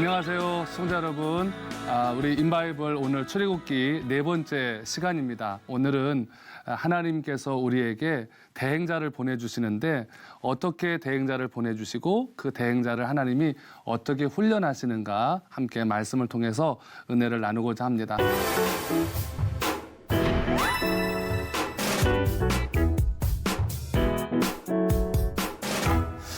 안녕하세요, 시청자 여러분. 우리 인바이블 오늘 출애굽기 4번째 시간입니다. 오늘은 하나님께서 우리에게 대행자를 보내주시는데 어떻게 대행자를 보내주시고 그 대행자를 하나님이 어떻게 훈련하시는가 함께 말씀을 통해서 은혜를 나누고자 합니다.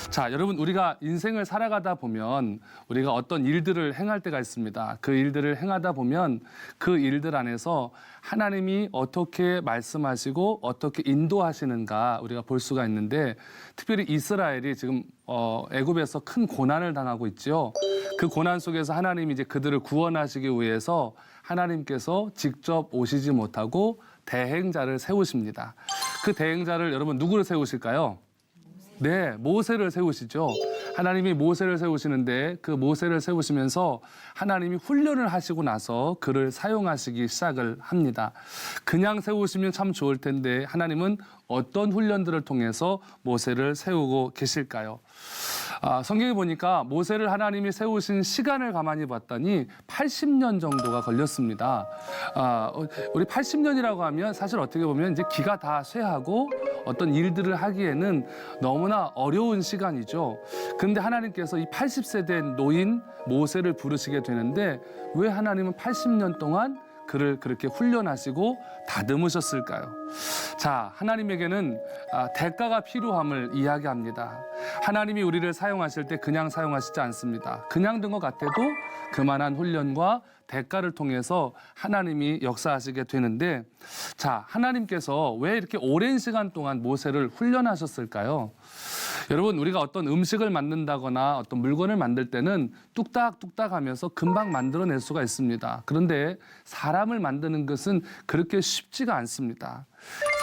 자, 여러분, 우리가 인생을 살아가다 보면 우리가 어떤 일들을 행할 때가 있습니다. 그 일들을 행하다 보면 그 일들 안에서 하나님이 어떻게 말씀하시고 어떻게 인도하시는가 우리가 볼 수가 있는데, 특별히 이스라엘이 지금 애굽에서 큰 고난을 당하고 있죠. 그 고난 속에서 하나님이 이제 그들을 구원하시기 위해서 하나님께서 직접 오시지 못하고 대행자를 세우십니다. 그 대행자를 여러분 누구를 세우실까요? 네, 모세를 세우시죠. 하나님이 모세를 세우시는데 그 모세를 세우시면서 하나님이 훈련을 하시고 나서 그를 사용하시기 시작을 합니다. 그냥 세우시면 참 좋을 텐데 하나님은 어떤 훈련들을 통해서 모세를 세우고 계실까요? 성경에 보니까 모세를 하나님이 세우신 시간을 가만히 봤더니 80년 정도가 걸렸습니다. 우리 80년이라고 하면 사실 어떻게 보면 이제 기가 다 쇠하고 어떤 일들을 하기에는 너무나 어려운 시간이죠. 그런데 하나님께서 이 80세 된 노인 모세를 부르시게 되는데 왜 하나님은 80년 동안 그를 그렇게 훈련하시고 다듬으셨을까요? 자, 하나님에게는 대가가 필요함을 이야기합니다. 하나님이 우리를 사용하실 때 그냥 사용하시지 않습니다. 그냥 된 것 같아도 그만한 훈련과 대가를 통해서 하나님이 역사하시게 되는데, 자, 하나님께서 왜 이렇게 오랜 시간 동안 모세를 훈련하셨을까요? 여러분, 우리가 어떤 음식을 만든다거나 어떤 물건을 만들 때는 뚝딱뚝딱 하면서 금방 만들어낼 수가 있습니다. 그런데 사람을 만드는 것은 그렇게 쉽지가 않습니다.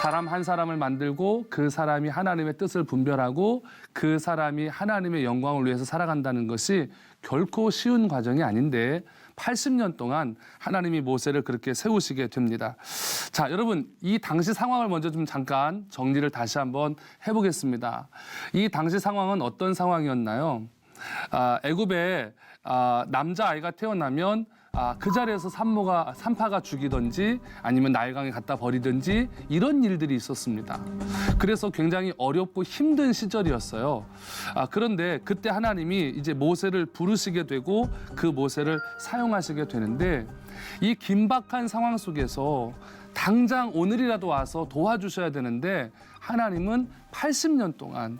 사람 한 사람을 만들고 그 사람이 하나님의 뜻을 분별하고 그 사람이 하나님의 영광을 위해서 살아간다는 것이 결코 쉬운 과정이 아닌데 80년 동안 하나님이 모세를 그렇게 세우시게 됩니다. 자, 여러분, 이 당시 상황을 먼저 좀 잠깐 정리를 다시 한번 해보겠습니다. 이 당시 상황은 어떤 상황이었나요? 애굽에 남자아이가 태어나면 그 자리에서 산파가 죽이든지 아니면 나일강에 갖다 버리든지 이런 일들이 있었습니다. 그래서 굉장히 어렵고 힘든 시절이었어요. 그런데 그때 하나님이 이제 모세를 부르시게 되고 그 모세를 사용하시게 되는데, 이 긴박한 상황 속에서 당장 오늘이라도 와서 도와주셔야 되는데 하나님은 80년 동안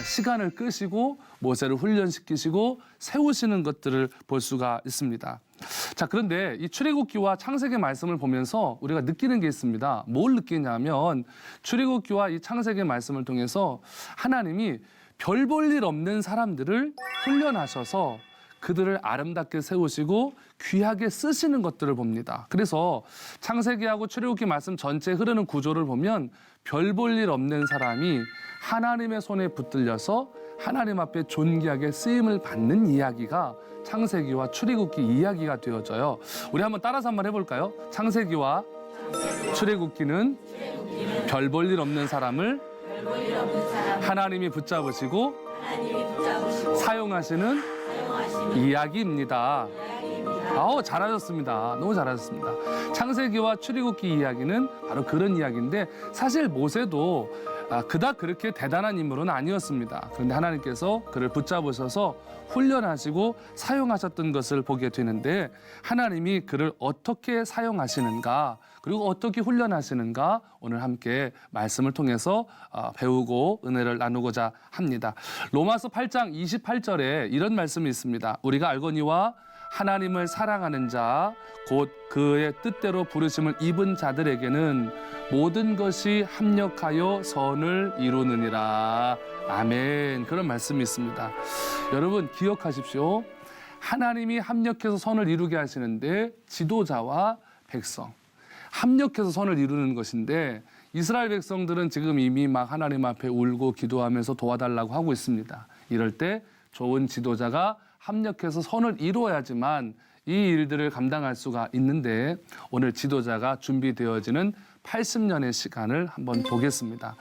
시간을 끄시고 모세를 훈련시키시고 세우시는 것들을 볼 수가 있습니다. 자, 그런데 이 출애굽기와 창세기 말씀을 보면서 우리가 느끼는 게 있습니다. 뭘 느끼냐면 출애굽기와 이 창세기 말씀을 통해서 하나님이 별 볼 일 없는 사람들을 훈련하셔서 그들을 아름답게 세우시고 귀하게 쓰시는 것들을 봅니다. 그래서 창세기하고 출애굽기 말씀 전체 흐르는 구조를 보면 별 볼 일 없는 사람이 하나님의 손에 붙들려서 하나님 앞에 존귀하게 쓰임을 받는 이야기가 창세기와 출애굽기 이야기가 되어져요. 우리 한번 따라서 한번 해볼까요? 창세기와 출애굽기는 별 볼 일 없는 사람을 하나님이 붙잡으시고 사용하시는 이야기입니다. 잘하셨습니다. 너무 잘하셨습니다. 창세기와 출애굽기 이야기는 바로 그런 이야기인데, 사실 모세도 그닥 그렇게 대단한 인물은 아니었습니다. 그런데 하나님께서 그를 붙잡으셔서 훈련하시고 사용하셨던 것을 보게 되는데, 하나님이 그를 어떻게 사용하시는가 그리고 어떻게 훈련하시는가 오늘 함께 말씀을 통해서 배우고 은혜를 나누고자 합니다. 로마서 8장 28절에 이런 말씀이 있습니다. 우리가 알거니와 하나님을 사랑하는 자, 곧 그의 뜻대로 부르심을 입은 자들에게는 모든 것이 합력하여 선을 이루느니라. 아멘. 그런 말씀이 있습니다. 여러분 기억하십시오. 하나님이 합력해서 선을 이루게 하시는데 지도자와 백성, 합력해서 선을 이루는 것인데, 이스라엘 백성들은 지금 이미 막 하나님 앞에 울고 기도하면서 도와달라고 하고 있습니다. 이럴 때 좋은 지도자가 합력해서 선을 이루어야지만 이 일들을 감당할 수가 있는데, 오늘 지도자가 준비되어지는 80년의 시간을 한번 보겠습니다.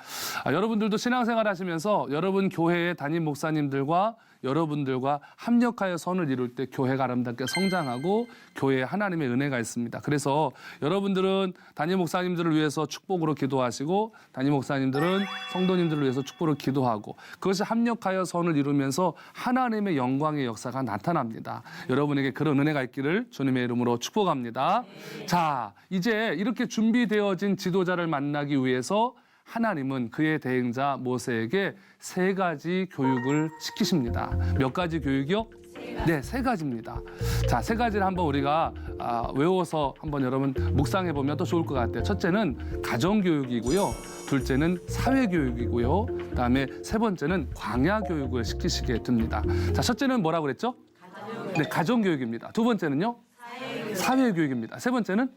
여러분들도 신앙생활 하시면서 여러분 교회의 담임 목사님들과 여러분들과 합력하여 선을 이룰 때 교회가 아름답게 성장하고 교회에 하나님의 은혜가 있습니다. 그래서 여러분들은 담임 목사님들을 위해서 축복으로 기도하시고 담임 목사님들은 성도님들을 위해서 축복으로 기도하고 그것이 합력하여 선을 이루면서 하나님의 영광의 역사가 나타납니다. 여러분에게 그런 은혜가 있기를 주님의 이름으로 축복합니다. 자, 이제 이렇게 준비되어진 지도자를 만나기 위해서 하나님은 그의 대행자 모세에게 3가지 교육을 시키십니다. 몇 가지 교육이요? 네, 3가지입니다. 자, 3가지를 한번 우리가 외워서 한번 여러분 묵상해 보면 또 좋을 것 같아요. 첫째는 가정교육이고요. 둘째는 사회교육이고요. 그다음에 3번째는 광야교육을 시키시게 됩니다. 자, 첫째는 뭐라고 그랬죠? 네, 가정교육입니다. 2번째는요? 사회교육입니다. 3번째는?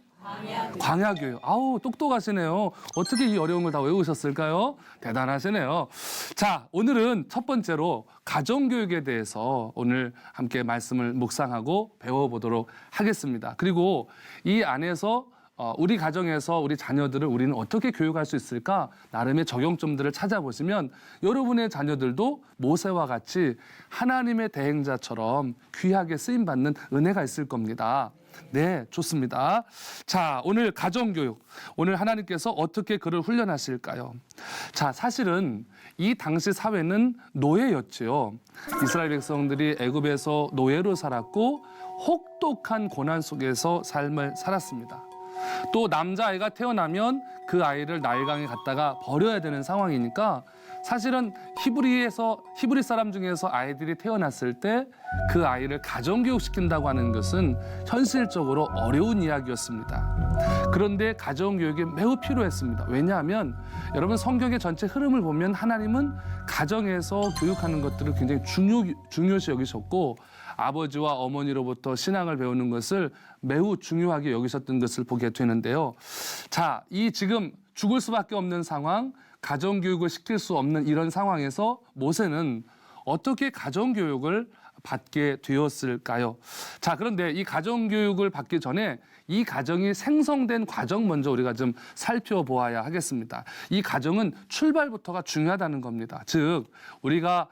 광야교육. 아우, 똑똑하시네요. 어떻게 이 어려운 걸 다 외우셨을까요? 대단하시네요. 자, 오늘은 첫 번째로 가정교육에 대해서 오늘 함께 말씀을 묵상하고 배워보도록 하겠습니다. 그리고 이 안에서 우리 가정에서 우리 자녀들을 우리는 어떻게 교육할 수 있을까? 나름의 적용점들을 찾아보시면 여러분의 자녀들도 모세와 같이 하나님의 대행자처럼 귀하게 쓰임받는 은혜가 있을 겁니다. 네, 좋습니다. 자, 오늘 가정교육. 오늘 하나님께서 어떻게 그를 훈련하실까요? 자, 사실은 이 당시 사회는 노예였지요. 이스라엘 백성들이 애굽에서 노예로 살았고 혹독한 고난 속에서 삶을 살았습니다. 또 남자아이가 태어나면 그 아이를 나일강에 갖다가 버려야 되는 상황이니까 사실은 히브리 사람 중에서 아이들이 태어났을 때 그 아이를 가정교육 시킨다고 하는 것은 현실적으로 어려운 이야기였습니다. 그런데 가정교육이 매우 필요했습니다. 왜냐하면 여러분 성경의 전체 흐름을 보면 하나님은 가정에서 교육하는 것들을 굉장히 중요시 여기셨고 아버지와 어머니로부터 신앙을 배우는 것을 매우 중요하게 여기셨던 것을 보게 되는데요. 자, 이 지금 죽을 수밖에 없는 상황, 가정교육을 시킬 수 없는 이런 상황에서 모세는 어떻게 가정교육을 받게 되었을까요? 자, 그런데 이 가정교육을 받기 전에 이 가정이 생성된 과정 먼저 우리가 좀 살펴보아야 하겠습니다. 이 가정은 출발부터가 중요하다는 겁니다. 즉, 우리가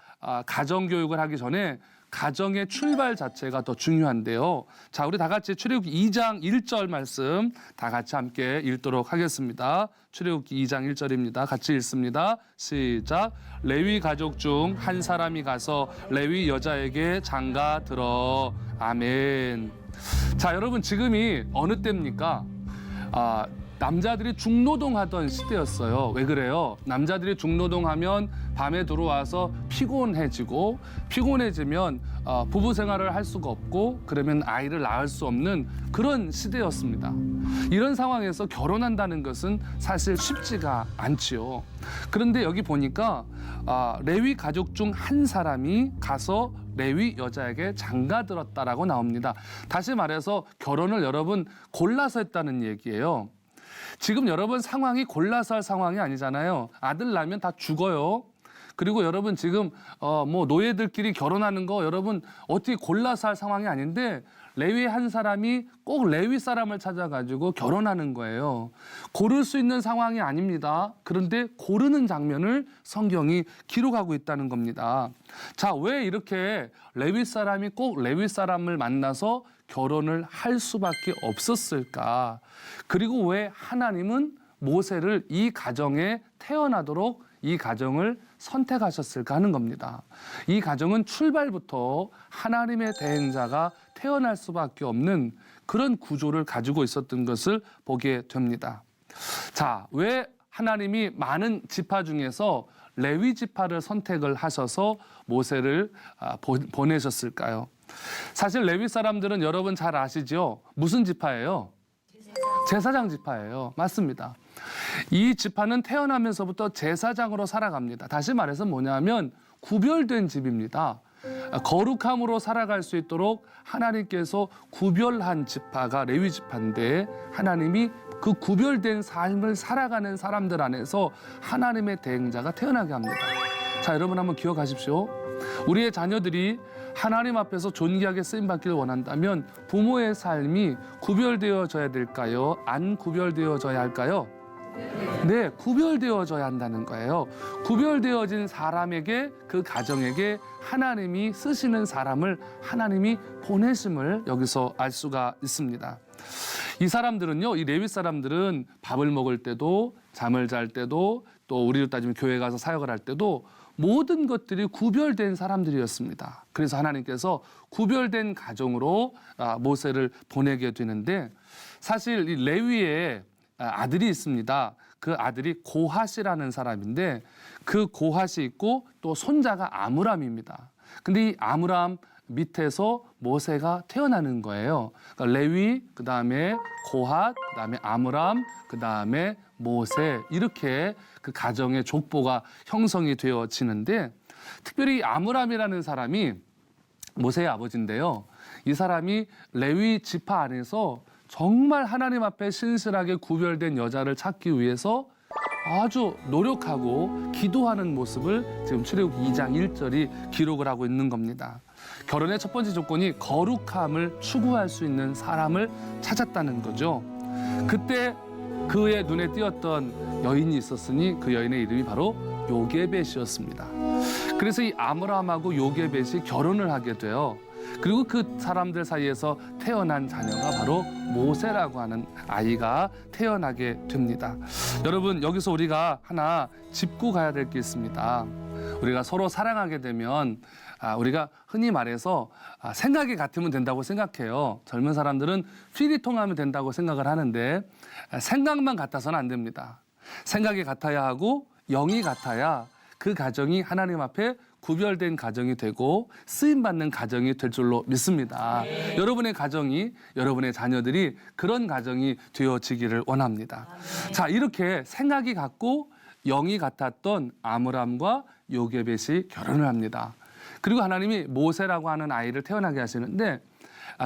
가정교육을 하기 전에 가정의 출발 자체가 더 중요한데요. 자, 우리 다 같이 출애굽기 2장 1절 말씀 다 같이 함께 읽도록 하겠습니다. 출애굽기 2장 1절입니다. 같이 읽습니다. 시작. 레위 가족 중 한 사람이 가서 레위 여자에게 장가 들어. 아멘. 자, 여러분 지금이 어느 때입니까? 남자들이 중노동하던 시대였어요. 왜 그래요? 남자들이 중노동하면 밤에 들어와서 피곤해지면 부부 생활을 할 수가 없고 그러면 아이를 낳을 수 없는 그런 시대였습니다. 이런 상황에서 결혼한다는 것은 사실 쉽지가 않지요. 그런데 여기 보니까 레위 가족 중 한 사람이 가서 레위 여자에게 장가들었다라고 나옵니다. 다시 말해서 결혼을 여러분 골라서 했다는 얘기예요. 지금 여러분 상황이 골라서 할 상황이 아니잖아요. 아들 낳으면 다 죽어요. 그리고 여러분 지금 노예들끼리 결혼하는 거 여러분 어떻게 골라서 할 상황이 아닌데 레위 한 사람이 꼭 레위 사람을 찾아가지고 결혼하는 거예요. 고를 수 있는 상황이 아닙니다. 그런데 고르는 장면을 성경이 기록하고 있다는 겁니다. 자, 왜 이렇게 레위 사람이 꼭 레위 사람을 만나서 결혼을 할 수밖에 없었을까? 그리고 왜 하나님은 모세를 이 가정에 태어나도록 이 가정을 선택하셨을까 하는 겁니다. 이 가정은 출발부터 하나님의 대행자가 태어날 수밖에 없는 그런 구조를 가지고 있었던 것을 보게 됩니다. 자, 왜 하나님이 많은 지파 중에서 레위 지파를 선택을 하셔서 모세를 보내셨을까요? 사실 레위 사람들은 여러분 잘 아시죠? 무슨 지파예요? 제사장 지파예요. 맞습니다. 이 지파는 태어나면서부터 제사장으로 살아갑니다. 다시 말해서 뭐냐면 구별된 집입니다. 거룩함으로 살아갈 수 있도록 하나님께서 구별한 지파가 레위 지파인데 하나님이 그 구별된 삶을 살아가는 사람들 안에서 하나님의 대행자가 태어나게 합니다. 자, 여러분 한번 기억하십시오. 우리의 자녀들이 하나님 앞에서 존귀하게 쓰임받기를 원한다면 부모의 삶이 구별되어져야 될까요? 안 구별되어져야 할까요? 네, 구별되어져야 한다는 거예요. 구별되어진 사람에게, 그 가정에게 하나님이 쓰시는 사람을 하나님이 보내심을 여기서 알 수가 있습니다. 이 사람들은요, 이 레위 사람들은 밥을 먹을 때도, 잠을 잘 때도, 또 우리로 따지면 교회 가서 사역을 할 때도 모든 것들이 구별된 사람들이었습니다. 그래서 하나님께서 구별된 가정으로 모세를 보내게 되는데, 사실 이 레위의 아들이 있습니다. 그 아들이 고핫이라는 사람인데, 그 고핫이 있고 또 손자가 아므람입니다. 근데 이 아므람 밑에서 모세가 태어나는 거예요. 그러니까 레위, 그다음에 고핫, 그다음에 아므람, 그다음에 모세, 이렇게 그 가정의 족보가 형성이 되어지는데, 특별히 아므람이라는 사람이 모세의 아버지인데요. 이 사람이 레위 지파 안에서 정말 하나님 앞에 신실하게 구별된 여자를 찾기 위해서 아주 노력하고 기도하는 모습을 지금 출애굽기 2장 1절이 기록을 하고 있는 겁니다. 결혼의 첫 번째 조건이 거룩함을 추구할 수 있는 사람을 찾았다는 거죠. 그때 그의 눈에 띄었던 여인이 있었으니 그 여인의 이름이 바로 요게벳이었습니다. 그래서 이 아므람하고 요게벳이 결혼을 하게 돼요. 그리고 그 사람들 사이에서 태어난 자녀가 바로 모세라고 하는 아이가 태어나게 됩니다. 여러분, 여기서 우리가 하나 짚고 가야 될 게 있습니다. 우리가 서로 사랑하게 되면 우리가 흔히 말해서 생각이 같으면 된다고 생각해요. 젊은 사람들은 필이 통하면 된다고 생각을 하는데, 생각만 같아서는 안 됩니다. 생각이 같아야 하고 영이 같아야 그 가정이 하나님 앞에 구별된 가정이 되고 쓰임받는 가정이 될 줄로 믿습니다. 여러분의 가정이, 여러분의 자녀들이 그런 가정이 되어지기를 원합니다. 자, 이렇게 생각이 같고 영이 같았던 아므람과 요게벳이 결혼을 합니다. 그리고 하나님이 모세라고 하는 아이를 태어나게 하시는데,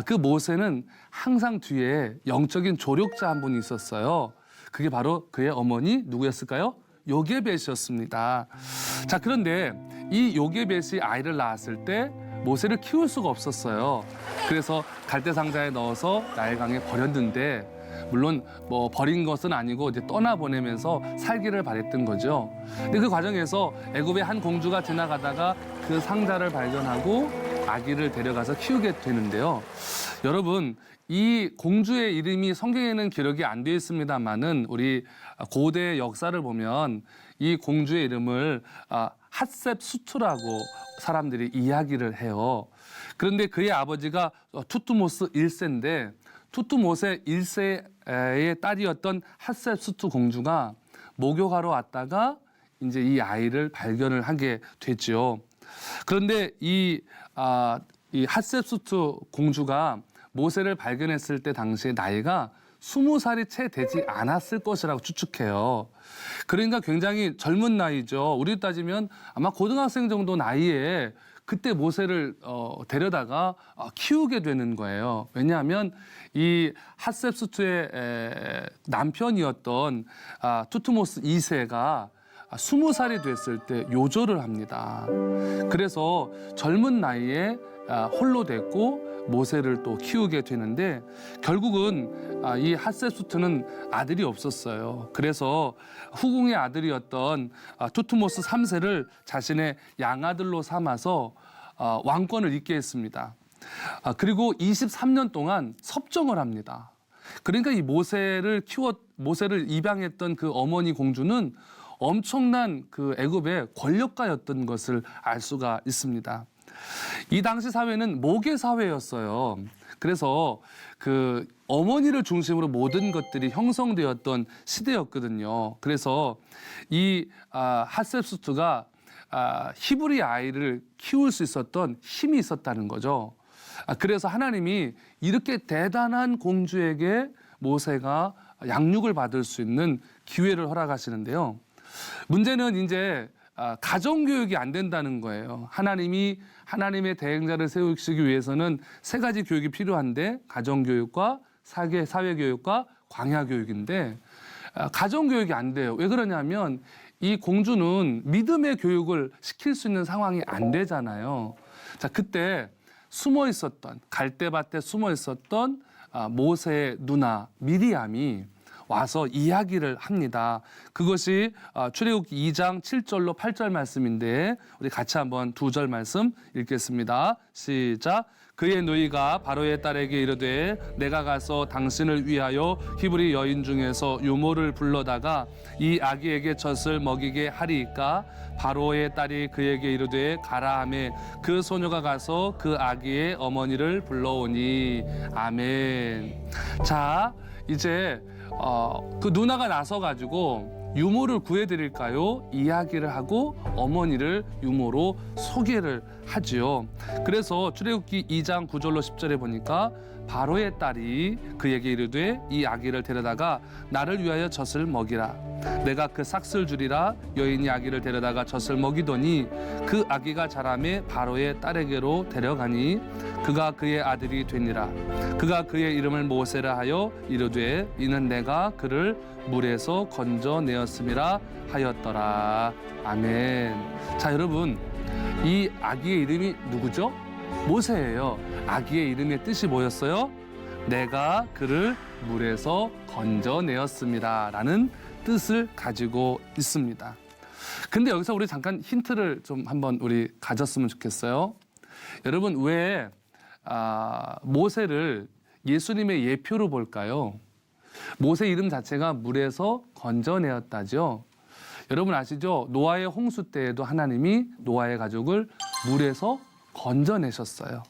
그 모세는 항상 뒤에 영적인 조력자 한 분이 있었어요. 그게 바로 그의 어머니 누구였을까요? 요게벳이었습니다. 자, 그런데 이 요게벳이 아이를 낳았을 때 모세를 키울 수가 없었어요. 그래서 갈대 상자에 넣어서 나일강에 버렸는데, 물론 뭐 버린 것은 아니고 이제 떠나보내면서 살기를 바랬던 거죠. 근데 그 과정에서 애굽의 한 공주가 지나가다가 그 상자를 발견하고 아기를 데려가서 키우게 되는데요. 여러분, 이 공주의 이름이 성경에는 기록이 안 되어 있습니다만은 우리 고대 역사를 보면 이 공주의 이름을 핫셉수트라고 사람들이 이야기를 해요. 그런데 그의 아버지가 투투모스 1세인데, 투투모세 1세의 딸이었던 핫셉수트 공주가 목욕하러 왔다가 이제 이 아이를 발견을 하게 되죠. 그런데 이 핫셉수트 공주가 모세를 발견했을 때 당시의 나이가 20살이 채 되지 않았을 것이라고 추측해요. 그러니까 굉장히 젊은 나이죠. 우리 따지면 아마 고등학생 정도 나이에 그때 모세를 데려다가 키우게 되는 거예요. 왜냐하면 이 핫셉수트의 남편이었던 투트모스 2세가 20살이 됐을 때 요절을 합니다. 그래서 젊은 나이에 홀로 됐고 모세를 또 키우게 되는데, 결국은 이 핫셉수트는 아들이 없었어요. 그래서 후궁의 아들이었던 투트모스 3세를 자신의 양아들로 삼아서 왕권을 잇게 했습니다. 그리고 23년 동안 섭정을 합니다. 그러니까 이 모세를 입양했던 그 어머니 공주는 엄청난 그 애굽의 권력가였던 것을 알 수가 있습니다. 이 당시 사회는 모계 사회였어요. 그래서 그 어머니를 중심으로 모든 것들이 형성되었던 시대였거든요. 그래서 이 핫셉수트가 히브리 아이를 키울 수 있었던 힘이 있었다는 거죠. 그래서 하나님이 이렇게 대단한 공주에게 모세가 양육을 받을 수 있는 기회를 허락하시는데요. 문제는 이제 가정교육이 안 된다는 거예요. 하나님이 하나님의 대행자를 세우시기 위해서는 세 가지 교육이 필요한데, 가정교육과 사회교육과 광야교육인데, 가정교육이 안 돼요. 왜 그러냐면 이 공주는 믿음의 교육을 시킬 수 있는 상황이 안 되잖아요. 자, 그때 숨어 있었던, 갈대밭에 숨어 있었던 모세의 누나 미리암이 와서 이야기를 합니다. 그것이 출애굽기 2장 7절로 8절 말씀인데 우리 같이 한번 2절 말씀 읽겠습니다. 시작. 그의 누이가 바로의 딸에게 이르되 내가 가서 당신을 위하여 히브리 여인 중에서 유모를 불러다가 이 아기에게 젖을 먹이게 하리이까. 바로의 딸이 그에게 이르되 가라 하매 그 소녀가 가서 그 아기의 어머니를 불러오니. 아멘. 자, 이제 그 누나가 나서 가지고 유모를 구해드릴까요? 이야기를 하고 어머니를 유모로 소개를 하지요. 그래서 출애굽기 2장 9절로 10절에 보니까 바로의 딸이 그에게 이르되 이 아기를 데려다가 나를 위하여 젖을 먹이라. 내가 그 삭슬 주리라. 여인이 아기를 데려다가 젖을 먹이더니 그 아기가 자라매 바로의 딸에게로 데려가니 그가 그의 아들이 되니라. 그가 그의 이름을 모세라 하여 이르되 이는 내가 그를 물에서 건져내었음이라 하였더라. 아멘. 자, 여러분, 이 아기의 이름이 누구죠? 모세예요. 아기의 이름의 뜻이 뭐였어요? 내가 그를 물에서 건져내었습니다 라는 뜻을 가지고 있습니다. 근데 여기서 우리 잠깐 힌트를 좀 한번 우리 가졌으면 좋겠어요. 여러분, 왜 모세를 예수님의 예표로 볼까요? 모세 이름 자체가 물에서 건져내었다죠. 여러분 아시죠? 노아의 홍수 때에도 하나님이 노아의 가족을 물에서 건져내셨어요.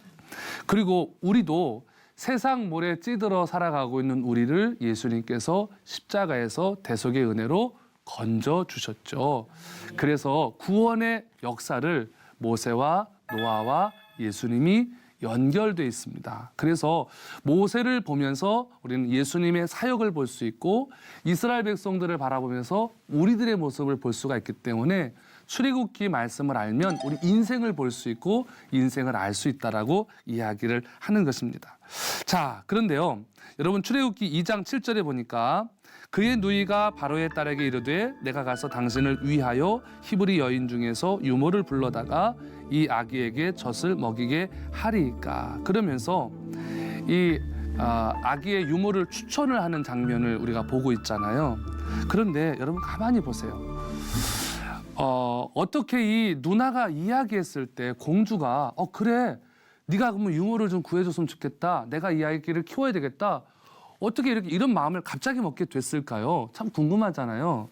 그리고 우리도 세상 물에 찌들어 살아가고 있는 우리를 예수님께서 십자가에서 대속의 은혜로 건져주셨죠. 그래서 구원의 역사를 모세와 노아와 예수님이 연결돼 있습니다. 그래서 모세를 보면서 우리는 예수님의 사역을 볼 수 있고 이스라엘 백성들을 바라보면서 우리들의 모습을 볼 수가 있기 때문에 출애굽기 말씀을 알면 우리 인생을 볼 수 있고 인생을 알 수 있다라고 이야기를 하는 것입니다. 자, 그런데요. 여러분 출애굽기 2장 7절에 보니까 그의 누이가 바로의 딸에게 이르되 내가 가서 당신을 위하여 히브리 여인 중에서 유모를 불러다가 이 아기에게 젖을 먹이게 하리이까. 그러면서 이 아기의 유모를 추천을 하는 장면을 우리가 보고 있잖아요. 그런데 여러분 가만히 보세요. 어떻게 이 누나가 이야기했을 때 공주가 그래 네가 그러면 유모를 좀 구해줬으면 좋겠다. 내가 이 아이를 키워야 되겠다. 어떻게 이런 마음을 갑자기 먹게 됐을까요? 참 궁금하잖아요.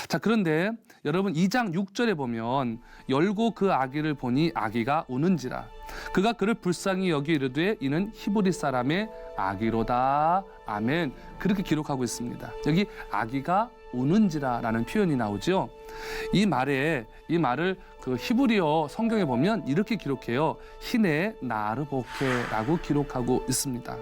자, 그런데 여러분 2장 6절에 보면 열고 그 아기를 보니 아기가 우는지라. 그가 그를 불쌍히 여기 이르되 이는 히브리 사람의 아기로다. 아멘. 그렇게 기록하고 있습니다. 여기 아기가 우는지라라는 표현이 나오죠. 이 말을 그 히브리어 성경에 보면 이렇게 기록해요. 히네 나르보케라고 기록하고 있습니다.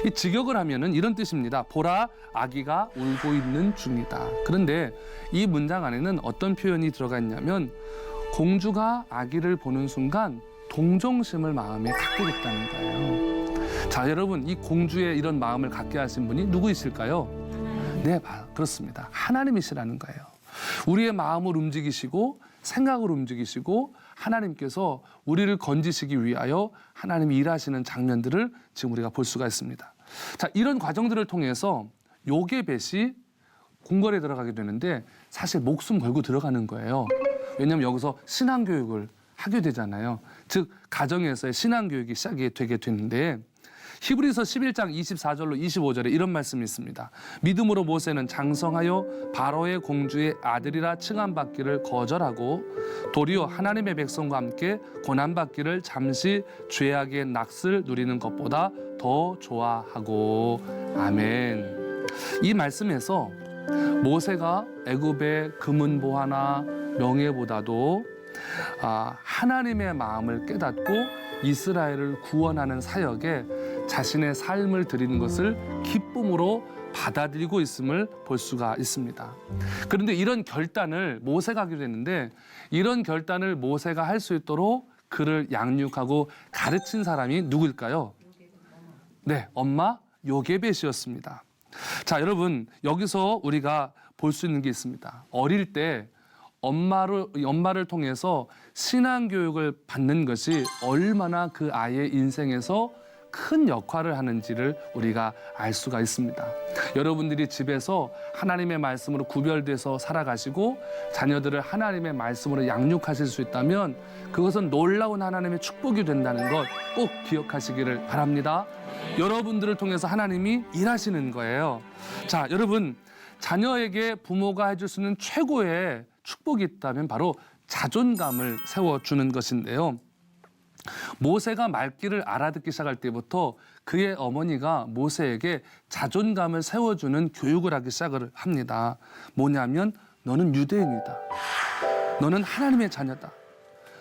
이 직역을 하면은 이런 뜻입니다. 보라, 아기가 울고 있는 중이다. 그런데 이 문장 안에는 어떤 표현이 들어가 있냐면 공주가 아기를 보는 순간 동정심을 마음에 갖게 됐다는 거예요. 자, 여러분 이 공주의 이런 마음을 갖게 하신 분이 누구이실까요? 네, 그렇습니다. 하나님이시라는 거예요. 우리의 마음을 움직이시고 생각을 움직이시고 하나님께서 우리를 건지시기 위하여 하나님이 일하시는 장면들을 지금 우리가 볼 수가 있습니다. 자, 이런 과정들을 통해서 요게벳이 궁궐에 들어가게 되는데 사실 목숨 걸고 들어가는 거예요. 왜냐하면 여기서 신앙교육을 하게 되잖아요. 즉 가정에서의 신앙교육이 시작이 되게 되는데 히브리서 11장 24절로 25절에 이런 말씀이 있습니다. 믿음으로 모세는 장성하여 바로의 공주의 아들이라 칭함받기를 거절하고 도리어 하나님의 백성과 함께 고난받기를 잠시 죄악의 낙을 누리는 것보다 더 좋아하고. 아멘. 이 말씀에서 모세가 애굽의 금은보화나 명예보다도 하나님의 마음을 깨닫고 이스라엘을 구원하는 사역에 자신의 삶을 드리는 것을 기쁨으로 받아들이고 있음을 볼 수가 있습니다. 그런데 이런 결단을 모세가 하게 됐는데 이런 결단을 모세가 할 수 있도록 그를 양육하고 가르친 사람이 누구일까요? 네, 엄마 요게벳이었습니다. 자, 여러분 여기서 우리가 볼 수 있는 게 있습니다. 어릴 때 엄마를 통해서 신앙교육을 받는 것이 얼마나 그 아이의 인생에서 큰 역할을 하는지를 우리가 알 수가 있습니다. 여러분들이 집에서 하나님의 말씀으로 구별돼서 살아가시고 자녀들을 하나님의 말씀으로 양육하실 수 있다면 그것은 놀라운 하나님의 축복이 된다는 것 꼭 기억하시기를 바랍니다. 여러분들을 통해서 하나님이 일하시는 거예요. 자, 여러분, 자녀에게 부모가 해줄 수 있는 최고의 축복이 있다면 바로 자존감을 세워주는 것인데요. 모세가 말귀를 알아듣기 시작할 때부터 그의 어머니가 모세에게 자존감을 세워주는 교육을 하기 시작을 합니다. 뭐냐면 너는 유대인이다. 너는 하나님의 자녀다.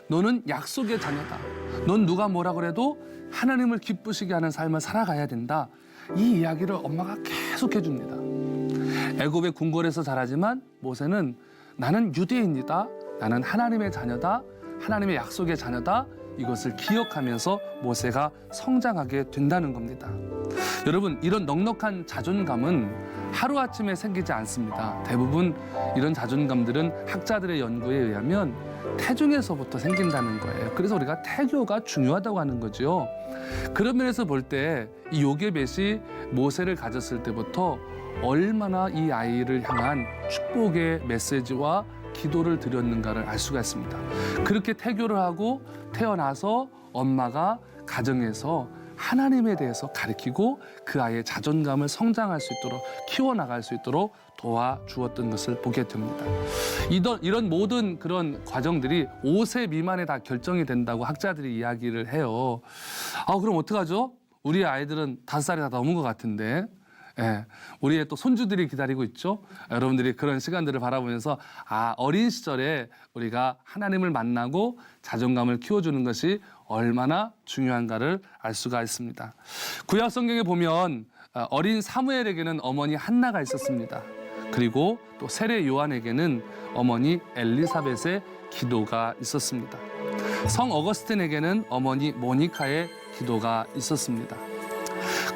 너는 약속의 자녀다. 넌 누가 뭐라 그래도 하나님을 기쁘시게 하는 삶을 살아가야 된다. 이 이야기를 엄마가 계속 해줍니다. 애굽의 궁궐에서 자라지만 모세는 나는 유대인이다. 나는 하나님의 자녀다. 하나님의 약속의 자녀다. 이것을 기억하면서 모세가 성장하게 된다는 겁니다. 여러분, 이런 넉넉한 자존감은 하루아침에 생기지 않습니다. 대부분 이런 자존감들은 학자들의 연구에 의하면 태중에서부터 생긴다는 거예요. 그래서 우리가 태교가 중요하다고 하는 거죠. 그런 면에서 볼 때 이 요게벳이 모세를 가졌을 때부터 얼마나 이 아이를 향한 축복의 메시지와 기도를 드렸는가를 알 수가 있습니다. 그렇게 태교를 하고 태어나서 엄마가 가정에서 하나님에 대해서 가르치고 그 아이의 자존감을 성장할 수 있도록 키워나갈 수 있도록 도와주었던 것을 보게 됩니다. 이런 모든 그런 과정들이 5세 미만에 다 결정이 된다고 학자들이 이야기를 해요. 그럼 어떡하죠? 우리 아이들은 5살이 다 넘은 것 같은데. 예, 우리의 또 손주들이 기다리고 있죠. 여러분들이 그런 시간들을 바라보면서 어린 시절에 우리가 하나님을 만나고 자존감을 키워주는 것이 얼마나 중요한가를 알 수가 있습니다. 구약 성경에 보면 어린 사무엘에게는 어머니 한나가 있었습니다. 그리고 또 세례 요한에게는 어머니 엘리사벳의 기도가 있었습니다. 성 어거스틴에게는 어머니 모니카의 기도가 있었습니다.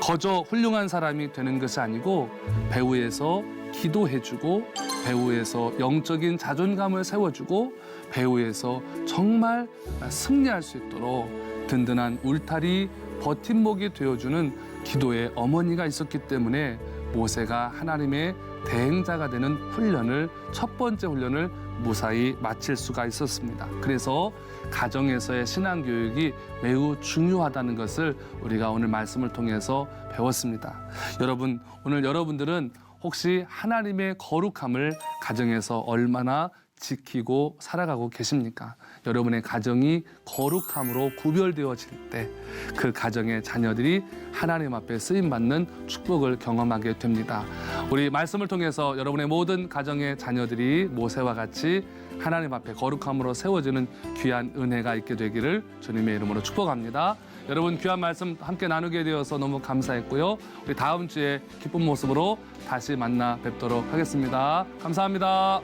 거저 훌륭한 사람이 되는 것이 아니고 배후에서 기도해주고 배후에서 영적인 자존감을 세워주고 배후에서 정말 승리할 수 있도록 든든한 울타리, 버팀목이 되어주는 기도의 어머니가 있었기 때문에 모세가 하나님의 대행자가 되는 훈련을, 첫 번째 훈련을 무사히 마칠 수가 있었습니다. 그래서 가정에서의 신앙교육이 매우 중요하다는 것을 우리가 오늘 말씀을 통해서 배웠습니다. 여러분, 오늘 여러분들은 혹시 하나님의 거룩함을 가정에서 얼마나 지키고 살아가고 계십니까? 여러분의 가정이 거룩함으로 구별되어질 때 그 가정의 자녀들이 하나님 앞에 쓰임받는 축복을 경험하게 됩니다. 우리 말씀을 통해서 여러분의 모든 가정의 자녀들이 모세와 같이 하나님 앞에 거룩함으로 세워지는 귀한 은혜가 있게 되기를 주님의 이름으로 축복합니다. 여러분, 귀한 말씀 함께 나누게 되어서 너무 감사했고요. 우리 다음 주에 기쁜 모습으로 다시 만나 뵙도록 하겠습니다. 감사합니다.